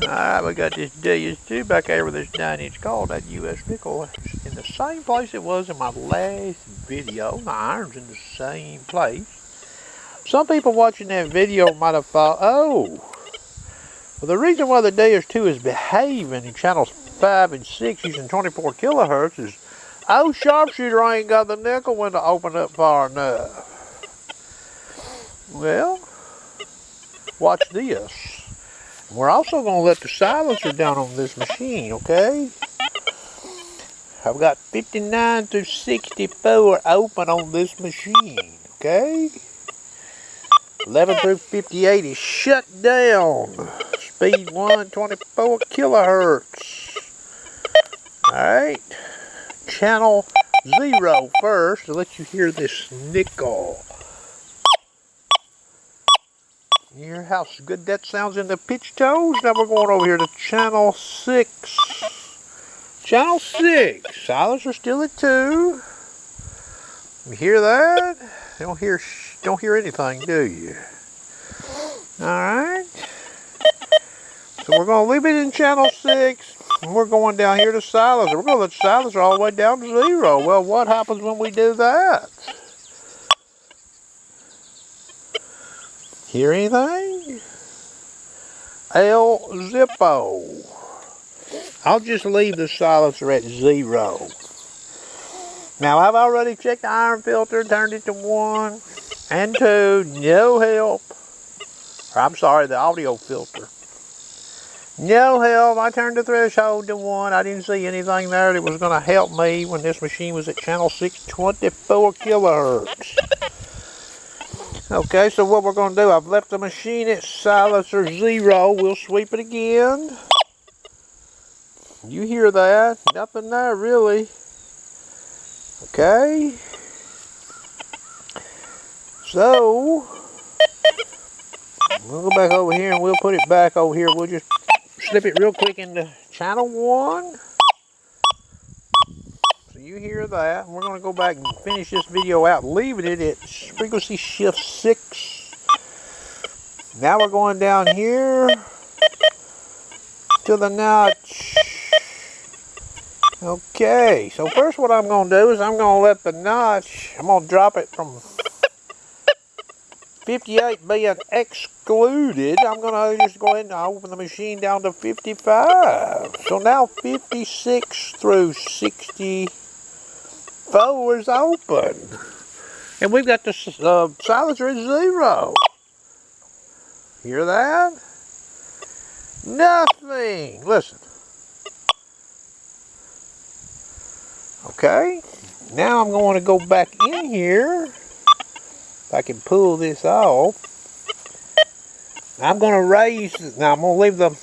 Alright, we got this Deus too back there with this 9-inch call, that US nickel, in the same place it was in my last video. The iron's in the same place. Some people watching that video might have thought, oh, well, the reason why the Deus 2 is behaving in channels 5 and 6 using 24 kilohertz is, oh, sharpshooter ain't got the nickel window open up far enough. Well, watch this. We're also going to let the silencer down on this machine, okay? I've got 59 through 64 open on this machine, okay? 11 through 58 is shut down. Speed 1, 24 kilohertz. Alright. Channel 0 first to let you hear this nickel. You hear how good that sounds in the pitch tones? Now we're going over here to channel 6. Channel 6. Silencer still at 2. You hear that? Don't hear anything, do you? Alright. So we're going to leave it in channel 6. And we're going down here to silencer. We're going to let the silencer all the way down to 0. Well, what happens when we do that? Hear anything? El Zippo. I'll just leave the silencer at 0. Now, I've already checked the iron filter, turned it to 1 and 2. No help. Or, I'm sorry, the audio filter. No help. I turned the threshold to 1. I didn't see anything there that was going to help me when this machine was at channel 6, 24 kilohertz. Okay, so what we're going to do, I've left the machine at silencer 0. We'll sweep it again. You hear that? Nothing there, really. Okay. So, we'll go back over here and we'll put it back over here. We'll just slip it real quick into channel 1. You hear that. We're going to go back and finish this video out, leaving it at frequency shift 6. Now we're going down here to the notch. Okay, so first what I'm going to do is I'm going to let the notch, I'm going to drop it from 58 being excluded. I'm going to just go ahead and open the machine down to 55. So now 56 through 64 is open. And we've got the silencer at 0. Hear that? Nothing. Listen. Okay. Now I'm going to go back in here. If I can pull this off. I'm going to raise. Now I'm going to leave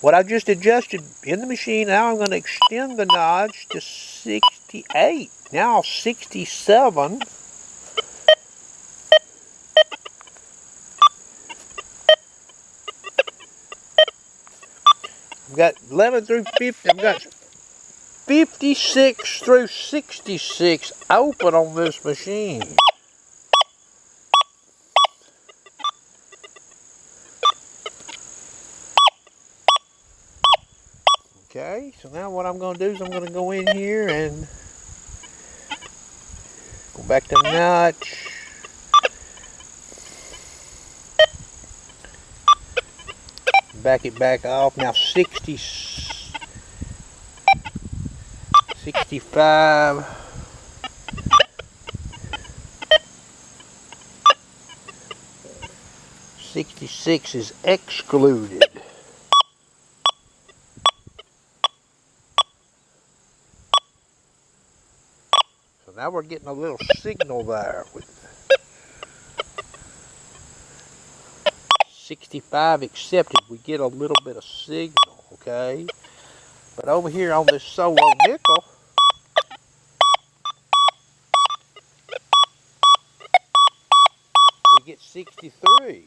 what I just adjusted in the machine. Now I'm going to extend the notch to 68. Now 67. I've got 11 through 50. I've got 56 through 66 open on this machine. Okay, so now what I'm going to do is I'm going to go in here and go back to notch. Back it back off. Now 60, 65. 66 is excluded. So now we're getting a little signal there with 65 accepted. We get a little bit of signal, okay? But over here on this solo nickel, we get 63.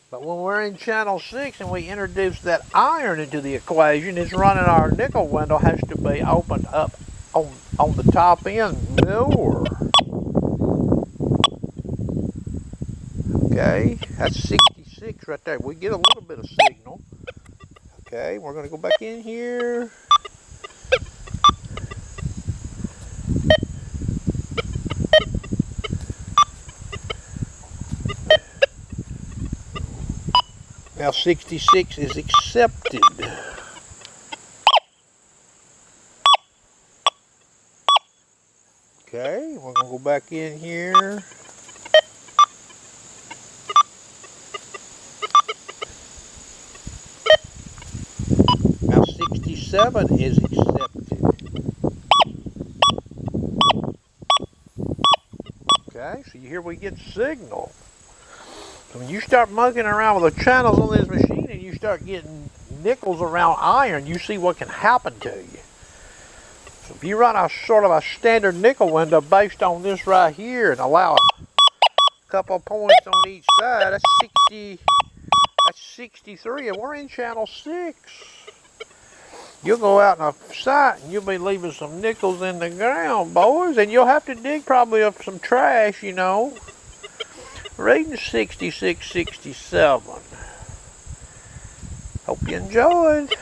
But when we're in channel 6 and we introduce that iron into the equation, it's running our nickel window has to be opened up on the top end more. Okay, that's 66 66 right there. We get a little bit of signal. Okay, we're going to go back in here. Now 66 is accepted. Okay, we're going to go back in here. Now 67 is accepted. Okay, so here we get signal. So when you start mucking around with the channels on this machine and you start getting nickels around iron, you see what can happen to you. So if you run a sort of a standard nickel window based on this right here and allow a couple of points on each side, that's 60, that's 63, and we're in channel 6. You'll go out in a sight and you'll be leaving some nickels in the ground, boys, and you'll have to dig probably up some trash, you know. Reading 66, 67. Hope you enjoyed.